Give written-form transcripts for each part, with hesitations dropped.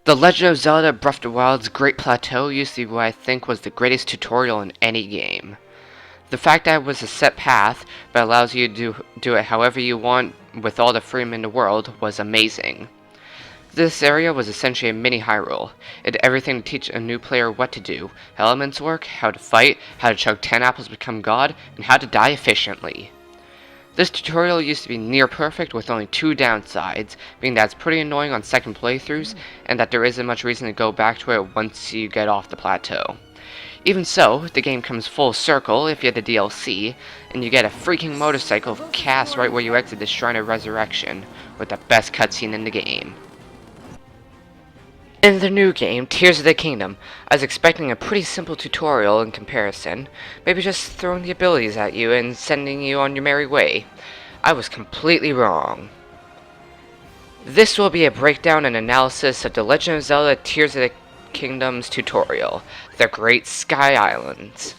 The Legend of Zelda Breath of the Wild's Great Plateau used to be what I think was the greatest tutorial in any game. The fact that it was a set path, but allows you to do it however you want with all the freedom in the world, was amazing. This area was essentially a mini Hyrule. It had everything to teach a new player what to do, how elements work, how to fight, how to chug 10 apples to become God, and how to die efficiently. This tutorial used to be near perfect with only two downsides, being that it's pretty annoying on second playthroughs, and that there isn't much reason to go back to it once you get off the plateau. Even so, the game comes full circle if you have the DLC, and you get a freaking motorcycle cast right where you exit the Shrine of Resurrection, with the best cutscene in the game. In the new game, Tears of the Kingdom, I was expecting a pretty simple tutorial in comparison, maybe just throwing the abilities at you and sending you on your merry way. I was completely wrong. This will be a breakdown and analysis of The Legend of Zelda Tears of the Kingdom's tutorial, The Great Sky Islands.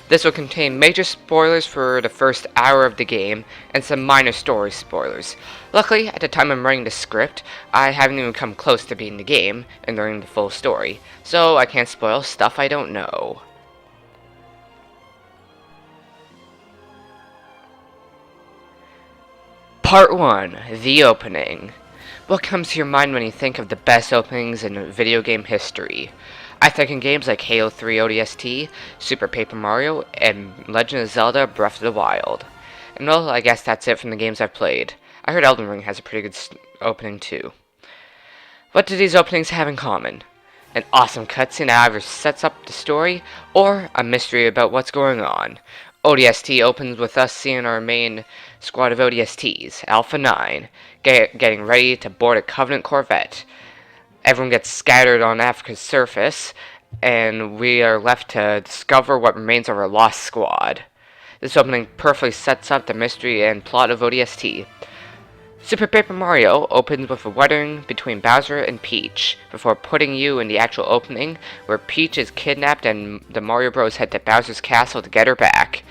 This will contain major spoilers for the first hour of the game, and some minor story spoilers. Luckily, at the time I'm writing the script, I haven't even come close to beating the game and learning the full story, so I can't spoil stuff I don't know. Part 1. The Opening. What comes to your mind when you think of the best openings in video game history? I think in games like Halo 3 ODST, Super Paper Mario, and Legend of Zelda Breath of the Wild. And well, I guess that's it from the games I've played. I heard Elden Ring has a pretty good opening too. What do these openings have in common? An awesome cutscene that either sets up the story, or a mystery about what's going on. ODST opens with us seeing our main squad of ODSTs, Alpha 9, getting ready to board a Covenant Corvette. Everyone gets scattered on Africa's surface, and we are left to discover what remains of our lost squad. This opening perfectly sets up the mystery and plot of ODST. Super Paper Mario opens with a wedding between Bowser and Peach, before putting you in the actual opening, where Peach is kidnapped and the Mario Bros head to Bowser's castle to get her back.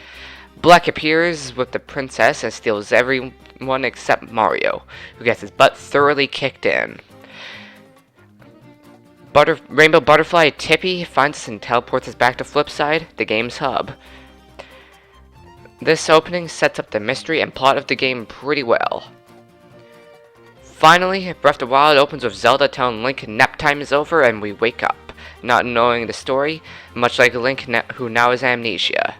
Black appears with the princess and steals everyone except Mario, who gets his butt thoroughly kicked in. Rainbow Butterfly Tippy finds us and teleports us back to Flipside, the game's hub. This opening sets up the mystery and plot of the game pretty well. Finally, Breath of the Wild opens with Zelda telling Link nap time is over and we wake up, not knowing the story, much like Link who now has amnesia.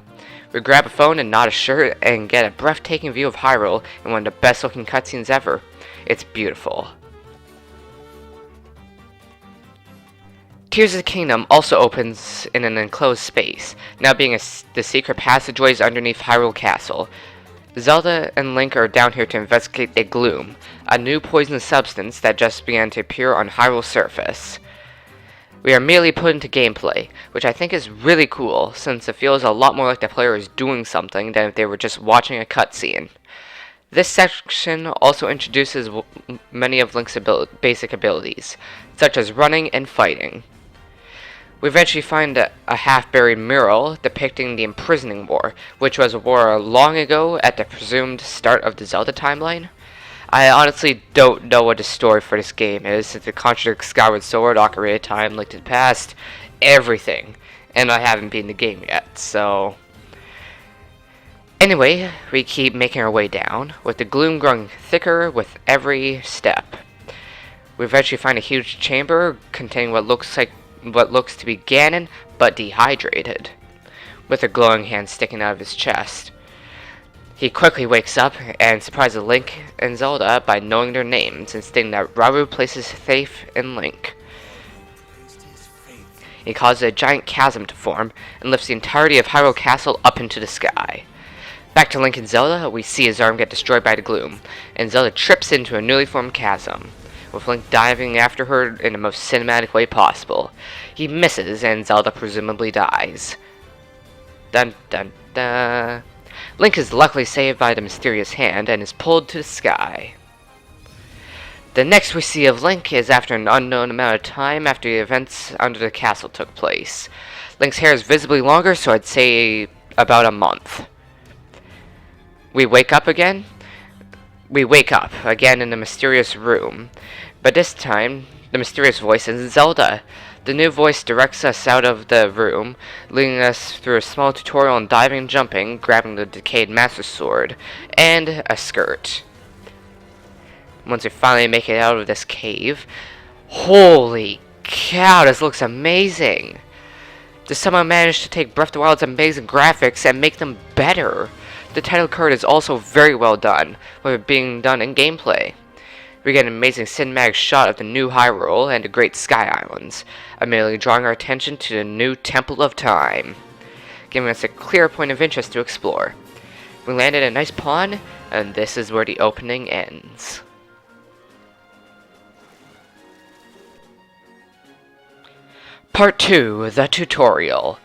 We grab a phone and not a shirt and get a breathtaking view of Hyrule in one of the best looking cutscenes ever. It's beautiful. Tears of the Kingdom also opens in an enclosed space, now being the secret passageways underneath Hyrule Castle. Zelda and Link are down here to investigate the gloom, a new poisonous substance that just began to appear on Hyrule's surface. We are immediately put into gameplay, which I think is really cool, since it feels a lot more like the player is doing something than if they were just watching a cutscene. This section also introduces many of Link's basic abilities, such as running and fighting. We eventually find a half-buried mural depicting the Imprisoning War, which was a war long ago at the presumed start of the Zelda timeline. I honestly don't know what the story for this game is, since it contradicts Skyward Sword, Ocarina of Time, Link to the Past, everything. And I haven't beaten the game yet, so... Anyway, we keep making our way down, with the gloom growing thicker with every step. We eventually find a huge chamber containing what looks to be Ganon, but dehydrated, with a glowing hand sticking out of his chest. He quickly wakes up and surprises Link and Zelda by knowing their names and stating that Rauru places faith in Link. He causes a giant chasm to form and lifts the entirety of Hyrule Castle up into the sky. Back to Link and Zelda, we see his arm get destroyed by the gloom, and Zelda trips into a newly formed chasm, with Link diving after her in the most cinematic way possible. He misses, and Zelda presumably dies. Dun dun dun. Link is luckily saved by the mysterious hand and is pulled to the sky. The next we see of Link is after an unknown amount of time after the events under the castle took place. Link's hair is visibly longer, so I'd say about a month. We wake up again in a mysterious room. But this time, the mysterious voice is Zelda. The new voice directs us out of the room, leading us through a small tutorial on diving and jumping, grabbing the decayed Master Sword, and a skirt. Once we finally make it out of this cave, holy cow, this looks amazing! Did someone manage to take Breath of the Wild's amazing graphics and make them better? The title card is also very well done, with it being done in gameplay. We get an amazing cinematic shot of the new Hyrule and the Great Sky Islands, immediately drawing our attention to the new Temple of Time, giving us a clear point of interest to explore. We landed a nice pond, and this is where the opening ends. Part 2, the tutorial.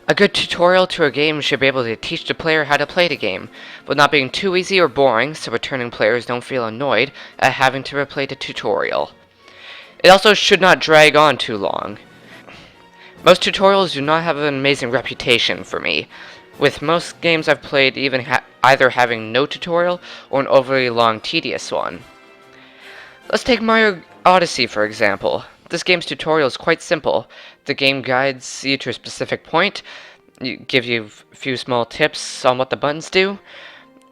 A good tutorial to a game should be able to teach the player how to play the game, but not being too easy or boring so returning players don't feel annoyed at having to replay the tutorial. It also should not drag on too long. Most tutorials do not have an amazing reputation for me, with most games I've played either having no tutorial or an overly long, tedious one. Let's take Mario Odyssey for example. This game's tutorial is quite simple. The game guides you to a specific point, gives you a few small tips on what the buttons do,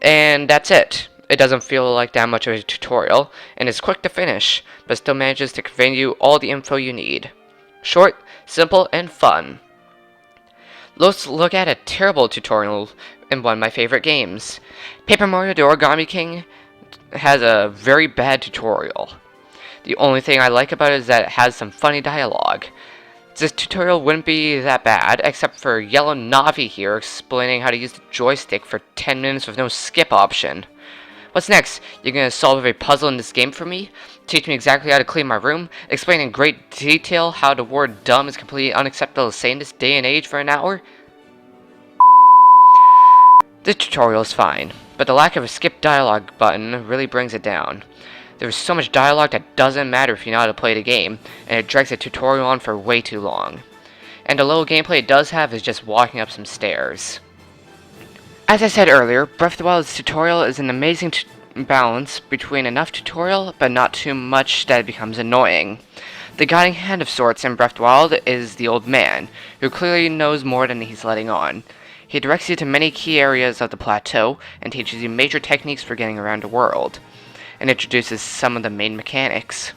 and that's it. It doesn't feel like that much of a tutorial, and is quick to finish, but still manages to convey you all the info you need. Short, simple, and fun. Let's look at a terrible tutorial in one of my favorite games. Paper Mario The Origami King has a very bad tutorial. The only thing I like about it is that it has some funny dialogue. This tutorial wouldn't be that bad, except for Yellow Navi here explaining how to use the joystick for 10 minutes with no skip option. What's next? You're gonna solve every puzzle in this game for me? Teach me exactly how to clean my room? Explain in great detail how the word dumb is completely unacceptable to say in this day and age for an hour? This tutorial is fine, but the lack of a skip dialogue button really brings it down. There's so much dialogue that doesn't matter if you know how to play the game, and it drags the tutorial on for way too long. And the little gameplay it does have is just walking up some stairs. As I said earlier, Breath of the Wild's tutorial is an amazing balance between enough tutorial, but not too much that it becomes annoying. The guiding hand of sorts in Breath of the Wild is the old man, who clearly knows more than he's letting on. He directs you to many key areas of the plateau, and teaches you major techniques for getting around the world, and introduces some of the main mechanics.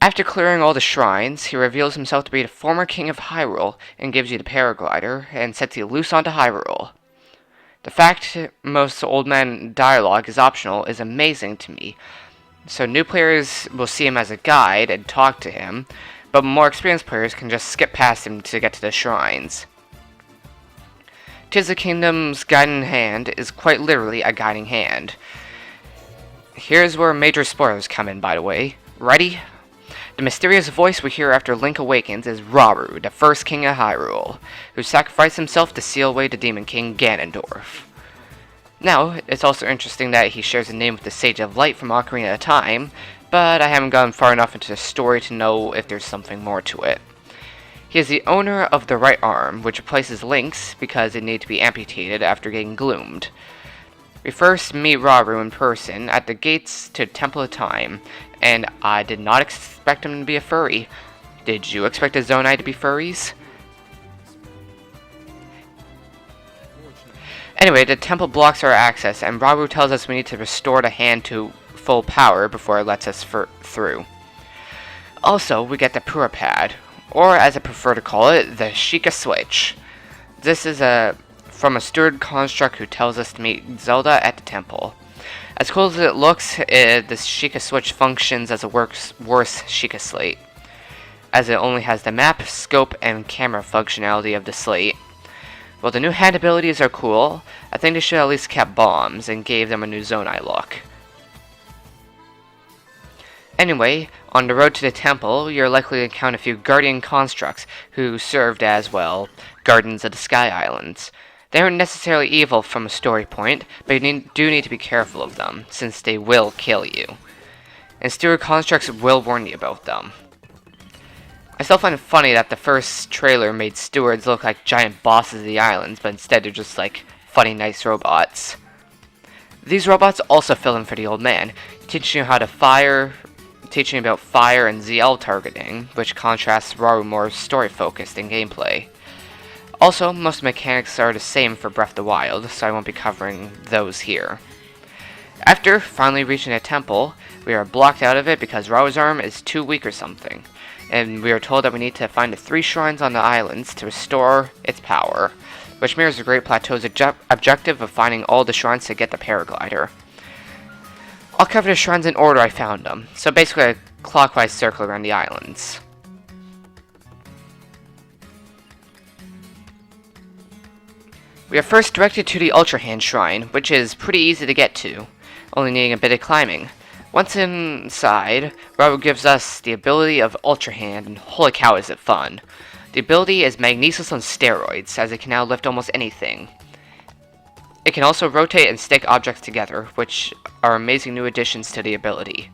After clearing all the shrines, he reveals himself to be the former king of Hyrule, and gives you the paraglider, and sets you loose onto Hyrule. The fact most old man dialogue is optional is amazing to me, so new players will see him as a guide and talk to him, but more experienced players can just skip past him to get to the shrines. Tears of the Kingdom's guiding hand is quite literally a guiding hand. Here's where major spoilers come in, by the way. Ready? The mysterious voice we hear after Link awakens is Rauru, the first king of Hyrule, who sacrificed himself to seal away the Demon King Ganondorf. Now, it's also interesting that he shares a name with the Sage of Light from Ocarina of Time, but I haven't gone far enough into the story to know if there's something more to it. He is the owner of the right arm, which replaces Link's because it needed to be amputated after getting gloomed. We first meet Rauru in person at the gates to Temple of Time, and I did not expect him to be a furry. Did you expect the Zonai to be furries? Anyway, the temple blocks our access, and Rauru tells us we need to restore the hand to full power before it lets us through. Also, we get the Pura Pad, or as I prefer to call it, the Sheikah Switch. This is from a steward construct who tells us to meet Zelda at the temple. As cool as it looks, this Sheikah Switch functions as a worse Sheikah Slate, as it only has the map, scope, and camera functionality of the Slate. While the new hand abilities are cool, I think they should at least kept bombs and gave them a new Zonai look. Anyway, on the road to the temple, you're likely to encounter a few guardian constructs who served as, well, guardians of the Sky Islands. They aren't necessarily evil from a story point, but you do need to be careful of them, since they will kill you. And steward constructs will warn you about them. I still find it funny that the first trailer made stewards look like giant bosses of the islands, but instead they're just like funny, nice robots. These robots also fill in for the old man, teaching you how to fire, teaching about fire and ZL targeting, which contrasts Raru more story-focused in gameplay. Also, most mechanics are the same for Breath of the Wild, so I won't be covering those here. After finally reaching a temple, we are blocked out of it because Raru's arm is too weak or something, and we are told that we need to find the 3 shrines on the islands to restore its power, which mirrors the Great Plateau's objective of finding all the shrines to get the paraglider. I'll cover the shrines in order I found them, so basically a clockwise circle around the islands. We are first directed to the Ultra Hand Shrine, which is pretty easy to get to, only needing a bit of climbing. Once inside, Raru gives us the ability of Ultra Hand, and holy cow is it fun. The ability is magnesis on steroids, as it can now lift almost anything. It can also rotate and stick objects together, which are amazing new additions to the ability.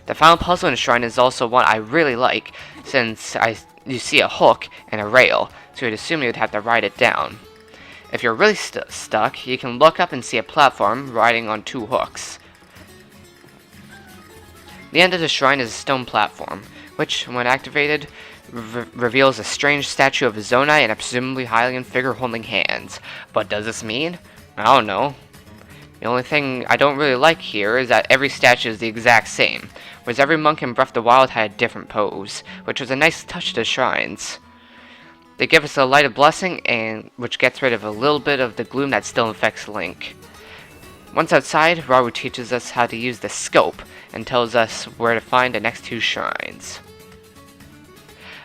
The final puzzle in the shrine is also one I really like, since you see a hook and a rail, so you'd assume you'd have to ride it down. If you're really stuck, you can look up and see a platform riding on 2 hooks. The end of the shrine is a stone platform, which, when activated, reveals a strange statue of Zonai and a presumably Hylian figure holding hands. What does this mean? I don't know. The only thing I don't really like here is that every statue is the exact same, whereas every monk in Breath of the Wild had a different pose, which was a nice touch to the shrines. They give us a light of blessing, and which gets rid of a little bit of the gloom that still infects Link. Once outside, Raru teaches us how to use the scope, and tells us where to find the next 2 shrines.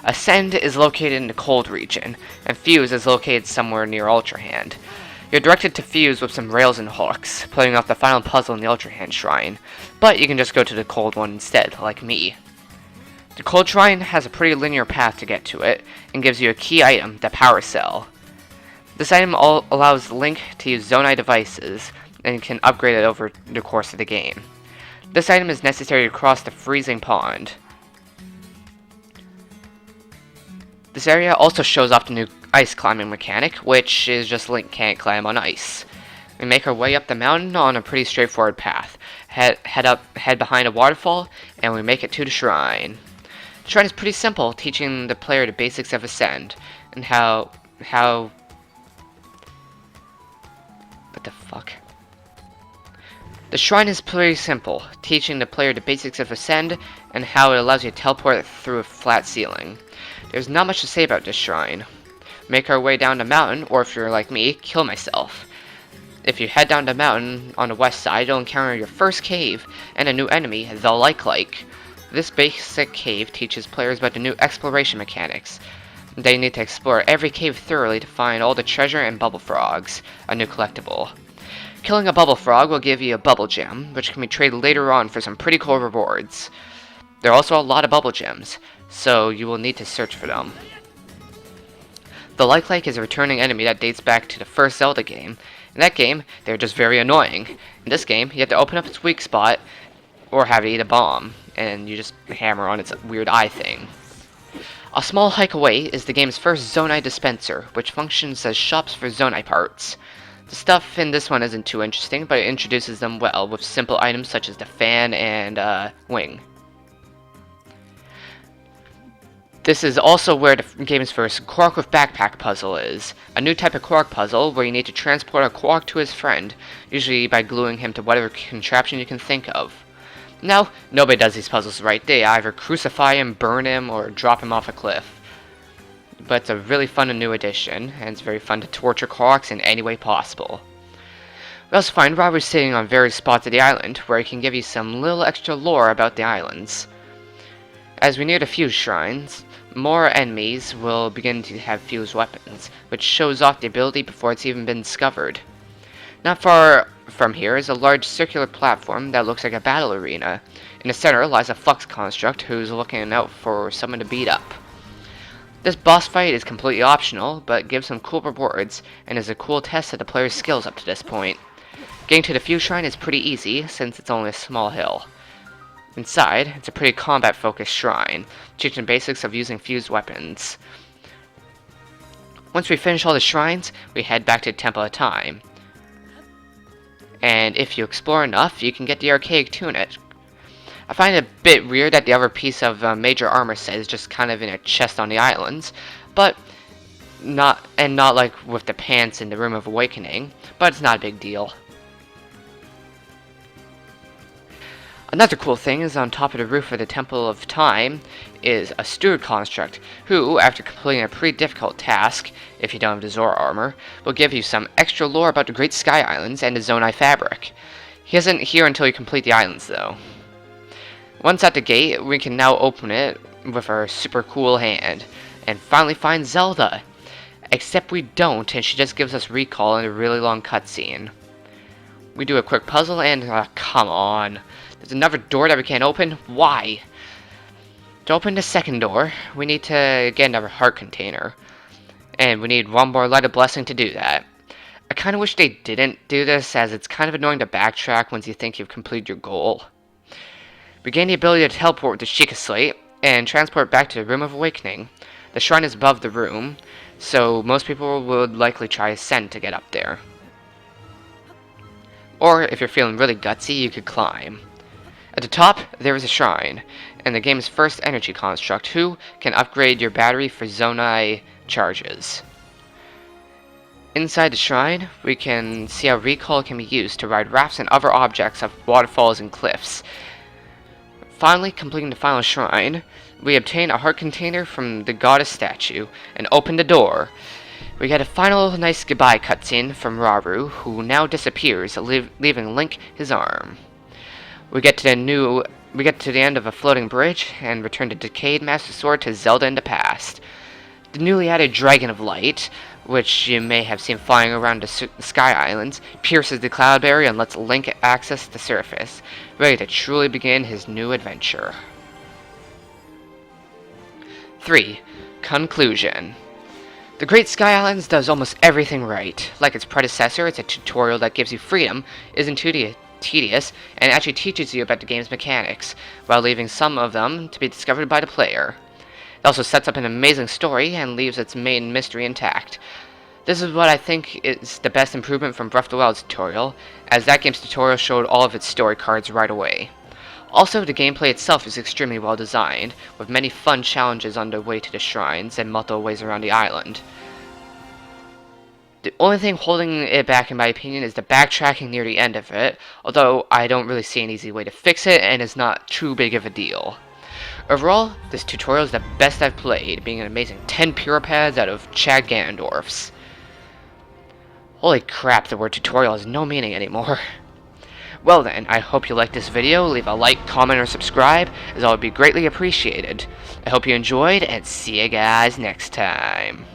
Ascend is located in the cold region, and Fuse is located somewhere near Ultra Hand. You're directed to Fuse with some rails and hooks, playing off the final puzzle in the Ultra Hand Shrine, but you can just go to the cold one instead, like me. The cold shrine has a pretty linear path to get to it, and gives you a key item, the Power Cell. This item allows Link to use Zonai devices, and can upgrade it over the course of the game. This item is necessary to cross the freezing pond. This area also shows off the new ice climbing mechanic, which is just Link can't climb on ice. We make our way up the mountain on a pretty straightforward path. Head behind a waterfall, and we make it to the shrine. The shrine is pretty simple, teaching the player the basics of Ascend, and how... What the fuck? The shrine is pretty simple, teaching the player the basics of Ascend, and how it allows you to teleport through a flat ceiling. There's not much to say about this shrine. Make our way down the mountain, or if you're like me, kill myself. If you head down the mountain on the west side, you'll encounter your first cave, and a new enemy, the Like. This basic cave teaches players about the new exploration mechanics. They need to explore every cave thoroughly to find all the treasure and bubble frogs, a new collectible. Killing a bubble frog will give you a bubble gem, which can be traded later on for some pretty cool rewards. There are also a lot of bubble gems, so you will need to search for them. The Like is a returning enemy that dates back to the first Zelda game. In that game, they were just very annoying. In this game, you have to open up its weak spot, or have it eat a bomb, and you just hammer on its weird eye thing. A small hike away is the game's first Zonai dispenser, which functions as shops for Zonai parts. The stuff in this one isn't too interesting, but it introduces them well, with simple items such as the fan and wing. This is also where the game's first Quark with Backpack puzzle is. A new type of Quark puzzle where you need to transport a Quark to his friend, usually by gluing him to whatever contraption you can think of. Now, nobody does these puzzles right. They either crucify him, burn him, or drop him off a cliff. But it's a really fun and new addition, and it's very fun to torture Quarks in any way possible. We also find Raru sitting on various spots of the island, where he can give you some little extra lore about the islands. As we near the Fuse Shrines, more enemies will begin to have fused weapons, which shows off the ability before it's even been discovered. Not far from here is a large circular platform that looks like a battle arena. In the center lies a flux construct who's looking out for someone to beat up. This boss fight is completely optional, but gives some cool rewards, and is a cool test of the player's skills up to this point. Getting to the Fuse Shrine is pretty easy, since it's only a small hill. Inside, it's a pretty combat-focused shrine, teaching basics of using fused weapons. Once we finish all the shrines, we head back to Temple of Time. And if you explore enough, you can get the archaic tunic. I find it a bit weird that the other piece of major armor set is just kind of in a chest on the islands, but not like with the pants in the Room of Awakening, but it's not a big deal. Another cool thing is on top of the roof of the Temple of Time is a steward construct, who, after completing a pretty difficult task, if you don't have the Zora armor, will give you some extra lore about the Great Sky Islands and the Zonai fabric. He isn't here until you complete the islands, though. Once at the gate, we can now open it with our super cool hand, and finally find Zelda. Except we don't, and she just gives us recall in a really long cutscene. We do a quick puzzle, and come on. There's another door that we can't open? Why? To open the second door, we need to get another heart container. And we need one more light of blessing to do that. I kind of wish they didn't do this, as it's kind of annoying to backtrack once you think you've completed your goal. We gain the ability to teleport with the Sheikah Slate, and transport back to the Room of Awakening. The shrine is above the room, so most people would likely try ascend to get up there. Or, if you're feeling really gutsy, you could climb. At the top, there is a shrine, and the game's first energy construct, who can upgrade your battery for Zonai charges. Inside the shrine, we can see how recall can be used to ride rafts and other objects up waterfalls and cliffs. Finally, completing the final shrine, we obtain a heart container from the goddess statue, and open the door. We get a final nice goodbye cutscene from Rauru, who now disappears, leaving Link his arm. We get to the end of a floating bridge, and return the decayed Master Sword to Zelda in the past. The newly added Dragon of Light, which you may have seen flying around the Sky Islands, pierces the cloud barrier and lets Link access the surface, ready to truly begin his new adventure. 3. Conclusion. The Great Sky Islands does almost everything right. Like its predecessor, it's a tutorial that gives you freedom, isn't tedious, and actually teaches you about the game's mechanics, while leaving some of them to be discovered by the player. It also sets up an amazing story and leaves its main mystery intact. This is what I think is the best improvement from Breath of the Wild's tutorial, as that game's tutorial showed all of its story cards right away. Also, the gameplay itself is extremely well designed, with many fun challenges on the way to the shrines and multiple ways around the island. The only thing holding it back, in my opinion, is the backtracking near the end of it, although I don't really see an easy way to fix it, and it's not too big of a deal. Overall, this tutorial is the best I've played, being an amazing 10 Pure Pads out of Chad Ganondorf's. Holy crap, the word tutorial has no meaning anymore. Well then, I hope you liked this video. Leave a like, comment, or subscribe, as that would be greatly appreciated. I hope you enjoyed, and see you guys next time.